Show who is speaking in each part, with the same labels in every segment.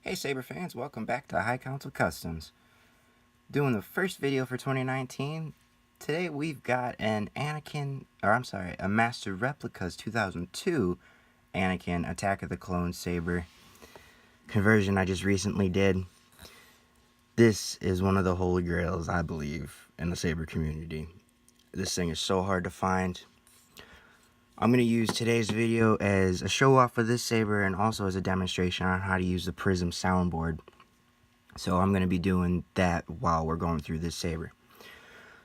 Speaker 1: Hey Saber fans, welcome back to High Council Customs. Doing the first video for 2019. Today we've got a Master Replicas 2002 Anakin Attack of the Clones saber conversion I just recently did. This is one of the holy grails, I believe, in the saber community. This thing is so hard to find. I'm going to use today's video as a show off for this saber and also as a demonstration on how to use the Prizm soundboard. So I'm going to be doing that while we're going through this saber.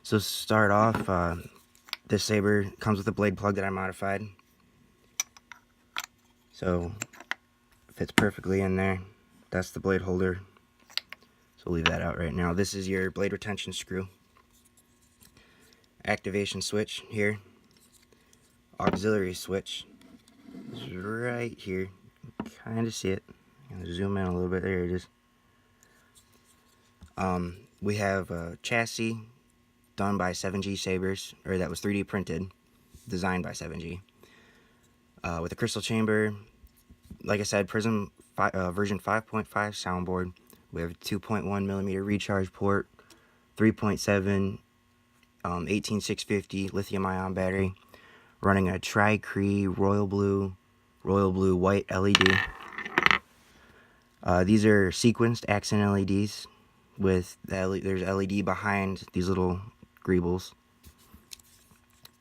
Speaker 1: So to start off, this saber comes with a blade plug that I modified. So it fits perfectly in there. That's the blade holder. So leave that out right now. This is your blade retention screw. Activation switch here. Auxiliary switch is right here. Kind of see it. I'm gonna zoom in a little bit. There it is. We have a chassis done by 7G Sabers, or that was 3D printed, designed by 7G, with a crystal chamber. Like I said, Prizm version 5.5 soundboard. We have a 2.1mm recharge port, 3.7 18650 lithium-ion battery, running a Tri-Cree royal blue white LED. These are sequenced accent LEDs with there's LED behind these little greebles.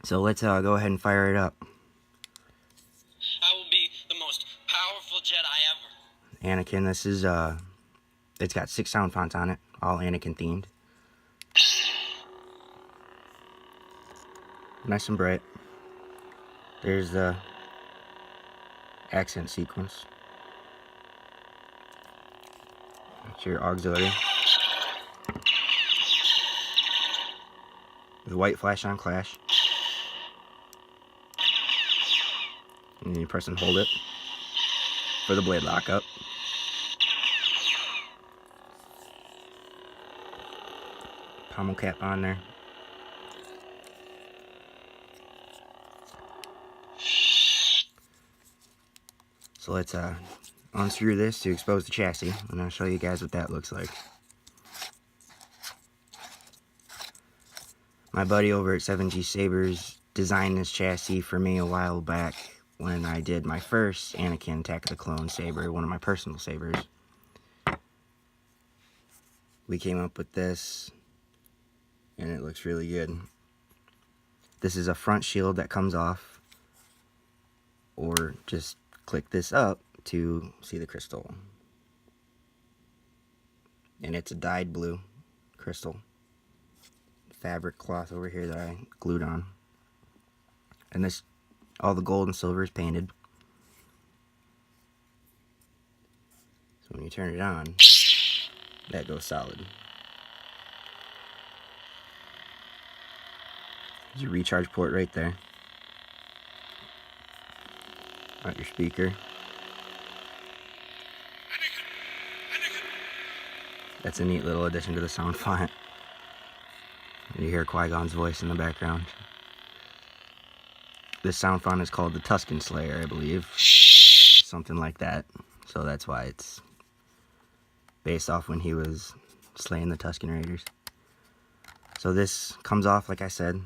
Speaker 1: So let's go ahead and fire it up.
Speaker 2: I will be the most powerful Jedi ever.
Speaker 1: Anakin, this is it's got 6 sound fonts on it, all Anakin themed. Nice and bright. There's the accent sequence. That's your auxiliary. The white flash on clash. And you press and hold it for the blade lockup. Pommel cap on there. So let's unscrew this to expose the chassis, and I'll show you guys what that looks like. My buddy over at 7G Sabers designed this chassis for me a while back when I did my first Anakin Attack of the Clones saber, one of my personal sabers. We came up with this, and it looks really good. This is a front shield that comes off, or just click this up to see the crystal. And it's a dyed blue crystal. Fabric cloth over here that I glued on. And this, all the gold and silver is painted. So when you turn it on, that goes solid. There's your recharge port right there. Got your speaker. That's a neat little addition to the sound font. You hear Qui-Gon's voice in the background. This sound font is called the Tusken Slayer, I believe. Something like that. So that's why it's based off when he was slaying the Tusken Raiders. So this comes off, like I said.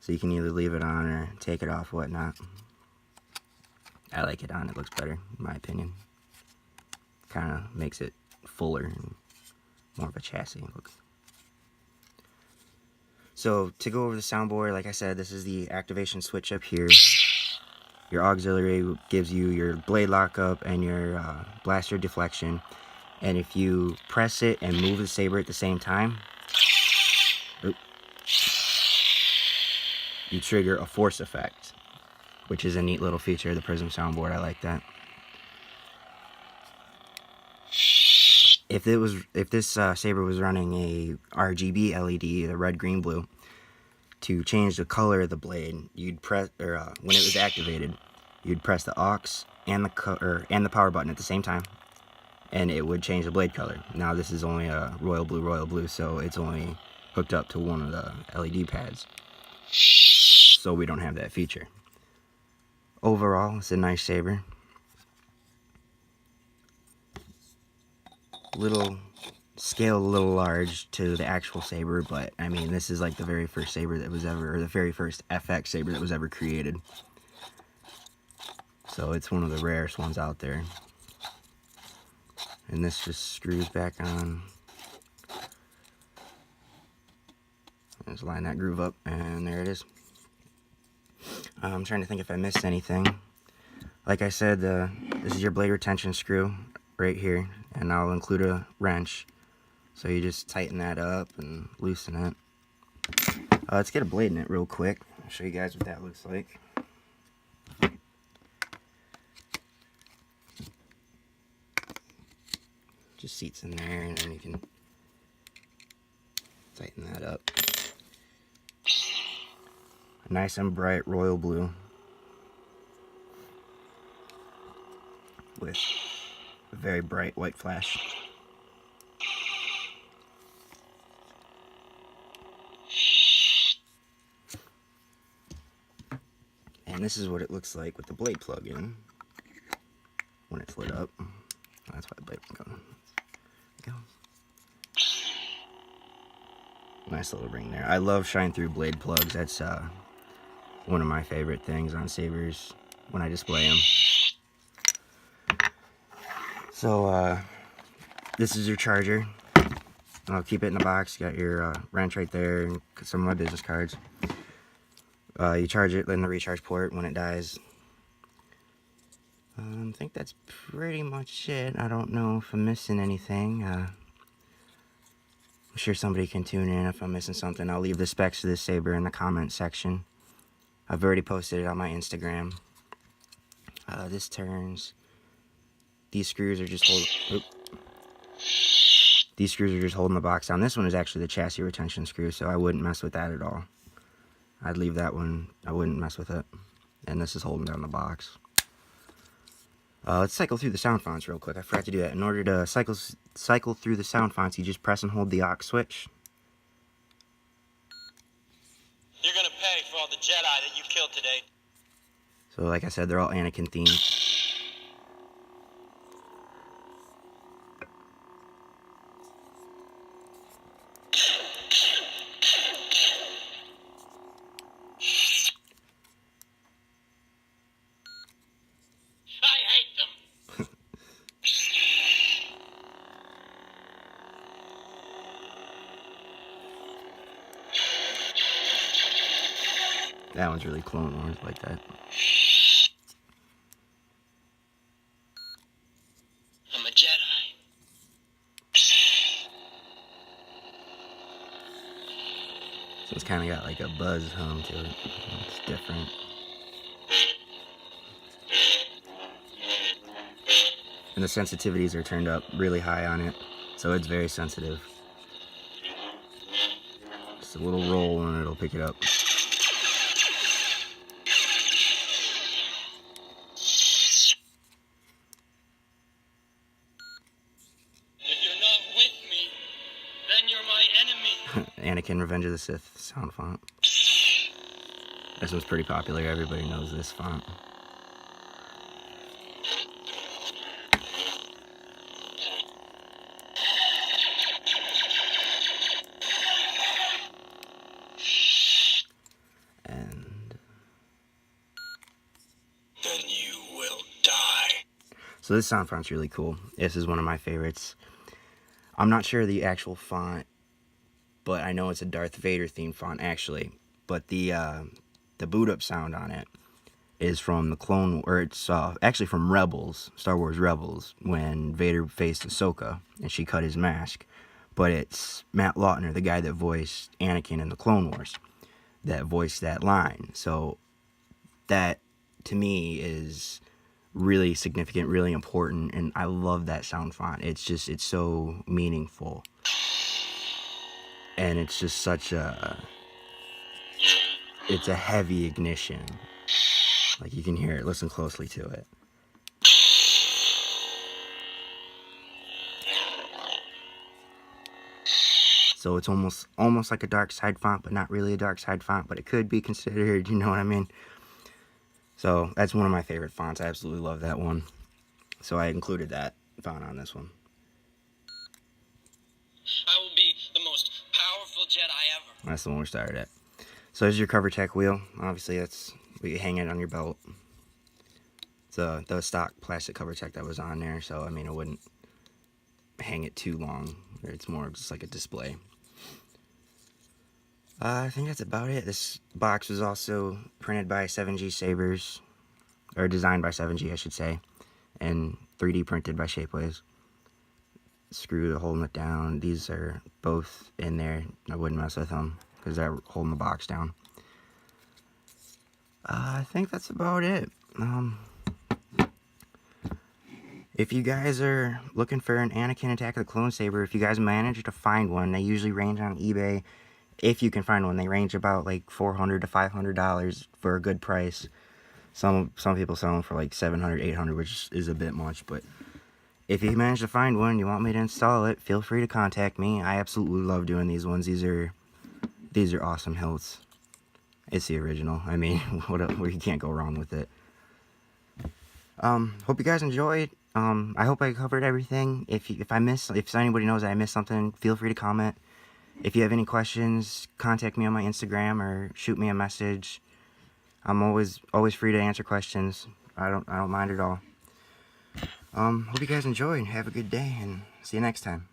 Speaker 1: So you can either leave it on or take it off, whatnot. I like it on, it looks better, in my opinion. Kind of makes it fuller and more of a chassis look. So to go over the soundboard, like I said, this is the activation switch up here. Your auxiliary gives you your blade lockup and your blaster deflection. And if you press it and move the saber at the same time, you trigger a force effect, which is a neat little feature of the Prizm soundboard. I like that. If this saber was running a RGB LED, the red, green, blue, to change the color of the blade, you'd press, when it was activated, you'd press the aux and the power button at the same time, and it would change the blade color. Now this is only a royal blue, so it's only hooked up to one of the LED pads, so we don't have that feature. Overall, it's a nice saber. scale a little large to the actual saber, but I mean, this is like the very first saber that was ever, or the very first FX saber that was ever created. So it's one of the rarest ones out there. And this just screws back on. Just line that groove up, and there it is. I'm trying to think if I missed anything. Like I said, this is your blade retention screw right here, and I'll include a wrench. So you just tighten that up and loosen it. Let's get a blade in it real quick. I'll show you guys what that looks like. Just seats in there, and then you can tighten that up. Nice and bright royal blue with a very bright white flash. And this is what it looks like with the blade plug in when it's lit up. That's why the blade can go. Nice little ring there. I love shine through blade plugs. That's one of my favorite things on sabers when I display them. So this is your charger. I'll keep it in the box. Got your wrench right there and some of my business cards. You charge it in the recharge port when it dies. I think that's pretty much it. I don't know if I'm missing anything. I'm sure somebody can tune in if I'm missing something. I'll leave the specs of this saber in the comment section. I've already posted it on my Instagram. This turns. These screws are just holding the box down. This one is actually the chassis retention screw, so I wouldn't mess with that at all. I'd leave that one. I wouldn't mess with it. And this is holding down the box. Let's cycle through the sound fonts real quick. I forgot to do that. In order to cycle through the sound fonts, you just press and hold the aux switch.
Speaker 2: You're gonna pay for all the Jedi that you killed today.
Speaker 1: So like I said, they're all Anakin themed. That one's really Clone Wars like that.
Speaker 2: I'm a Jedi.
Speaker 1: So it's kind of got like a buzz hum to it. It's different. And the sensitivities are turned up really high on it, so it's very sensitive. Just a little roll and it'll pick it up. Anakin Revenge of the Sith sound font. This one's pretty popular. Everybody knows this font. And
Speaker 2: then you will die.
Speaker 1: So this sound font's really cool. This is one of my favorites. I'm not sure the actual font, but I know it's a Darth Vader themed font actually. But the boot up sound on it is from the it's actually from Rebels, Star Wars Rebels, when Vader faced Ahsoka and she cut his mask. But it's Matt Lautner, the guy that voiced Anakin in the Clone Wars, that voiced that line. So that to me is really significant, really important, and I love that sound font. It's so meaningful. And it's just such it's a heavy ignition. Like you can hear it, listen closely to it. So it's almost like a dark side font, but not really a dark side font, but it could be considered, you know what I mean? So that's one of my favorite fonts. I absolutely love that one. So I included that font on this one. That's the one we started at. So there's your cover check wheel. Obviously, that's what you hang it on your belt. It's the stock plastic cover check that was on there. So, I mean, it wouldn't hang it too long. It's more just like a display. I think that's about it. This box was also printed by 7G Sabers, or designed by 7G, I should say, and 3D printed by Shapeways. Screw holding it down. These are both in there. I wouldn't mess with them because they're holding the box down. I think that's about it. If you guys are looking for an Anakin Attack of the Clone Saber, if you guys manage to find one, they usually range on eBay. If you can find one, they range about like $400 to $500 for a good price. Some people sell them for like $700, $800, which is a bit much. But if you manage to find one, you want me to install it, feel free to contact me. I absolutely love doing these ones. These are awesome hilts. It's the original. I mean, you can't go wrong with it. Hope you guys enjoyed. I hope I covered everything. If anybody knows that I missed something, feel free to comment. If you have any questions, contact me on my Instagram or shoot me a message. I'm always free to answer questions. I don't mind at all. Hope you guys enjoyed. Have a good day and see you next time.